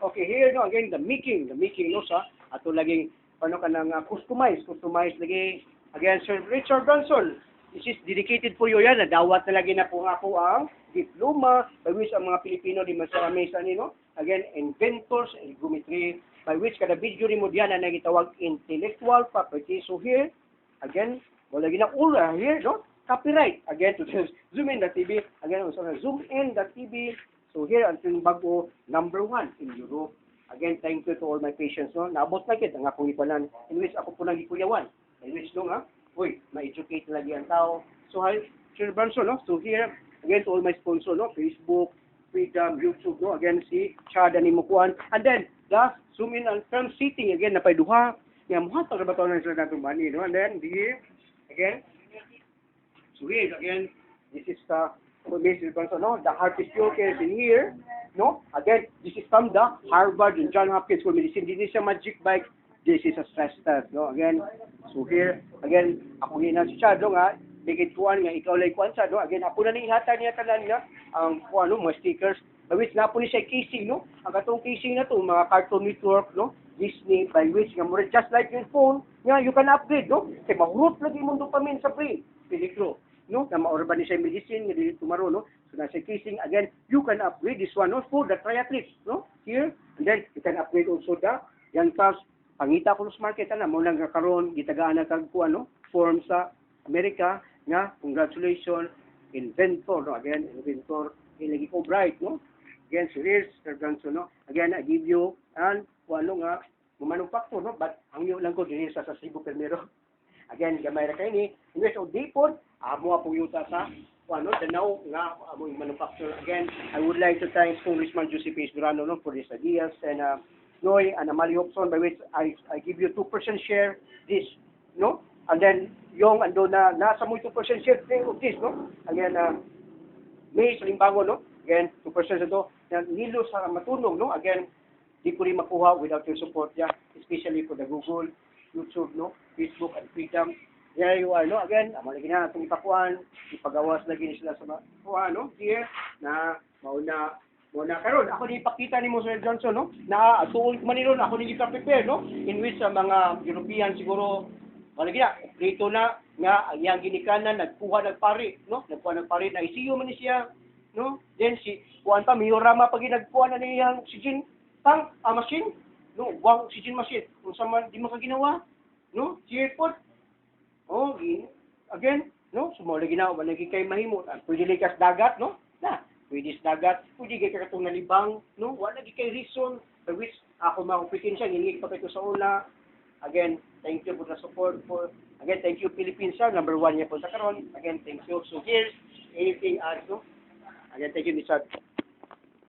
Okay, here no again the making no sa ato laging paano ka nang customize lagi again Sir Richard Branson. This is dedicated for you yan. Nadawat na lagi na po ako ang diploma by which ang mga Pilipino di sa mesa ni no. Again, inventors and geometry by which kada video ni mo diyan na nagitawag intellectual property. So here, again, wala gina ura here, no? Copyright. Again, to zoom in the TV. Again, zoom in the TV. So here, ang bago, number 1 in Europe. Again, thank you to all my patients, no? Naabot na kita, nga kung ipalan. In which ako po nagikuyawan. In which, no, nga? Uy, ma-educate lagi ang tao. So, hi, Sir Branson, no? So here, again, to all my sponsors, no? Facebook, Freedom, YouTube, no? Again, si Chada ni Mukuan. And then, last, zoom in on term seating. Again, napayduha. Nga, muhatag na ba ito na sila natin money, no? And then, here, again, so here, again, this is the, Mr. Branson, no? The heart is pure care is in here, no? Again, this is from the Harvard and John Hopkins School of Medicine. This is a magic bike. This is a stress test, no? Again, so here, again, ako na si Chado nga, bigit kuan nga, ikaw lang kuan sa, no? Again, ako na niihatan niya tanan nga, ang kuan, no? Mga stickers. By which, na po ni siya casing, no? Ang katong casing na to, mga Cartoon Network, no? Disney, by which, nga, more just like your phone, nga, you can upgrade, no? Kasi mahurot lagi mong dopamine sa brain. Peligro, no? Na ma-orban ni siya medicine, nga dili tumaro, no? So, nasa casing, again, you can upgrade this one, no? For the triathletes, no? Here, and then, you can upgrade also the yan tas pangita ko sa market na mo nang karon gitagaan na kag kuan no form sa Amerika nga congratulations inventor no again inventor ilagi ko bright no again so here's Sir Branson no again I give you and kuano nga manufacture no but ang iyo lang ko dinhi sa Cebu Primero again gamay ra kay ni invest og dipon amo po yuta sa kuano Danao nga amo manufacture again I would like to thank Congressman Joseph P. Durano no for these ideas and Noy and Amali Hobson, by which I give you 2% share this, no? And then, yung ando na nasa mo 2% share of this, no? Again, may salimbango, no? Again, 2% sa ito. Nilo sa matunog, no? Again, di ko rin makuha without your support, yeah? Especially for the Google, YouTube, no? Facebook, and Freedom. There you are, no? Again, malagi na itong ipakuan, ipagawas lagi sila sa makuha, no? Here, na mauna karon ako ni ipakita ni Sir Johnson no na tuol man ni ron ako ni prepare no in which sa mga European siguro malagi na dito na nga ang ginikanan nagpari no nagpari na ICU man ni siya no then si kuan pa miorama pag nagkuha na niyang oxygen tank machine no wang oxygen machine kung sa man di mo ka ginawa no si airport again no sumo lagi na lagi kay mahimo pwede likas dagat no na pwede sa dagat, pwede kay katong nalibang, no? Wala gi kay reason by which ako makupitin siya, ningig pa kayo sa una. Again, thank you for the support for, again, thank you Philippines, number 1 niya po sa karon. Again, thank you. So here's anything else, no? Again, thank you, Mr.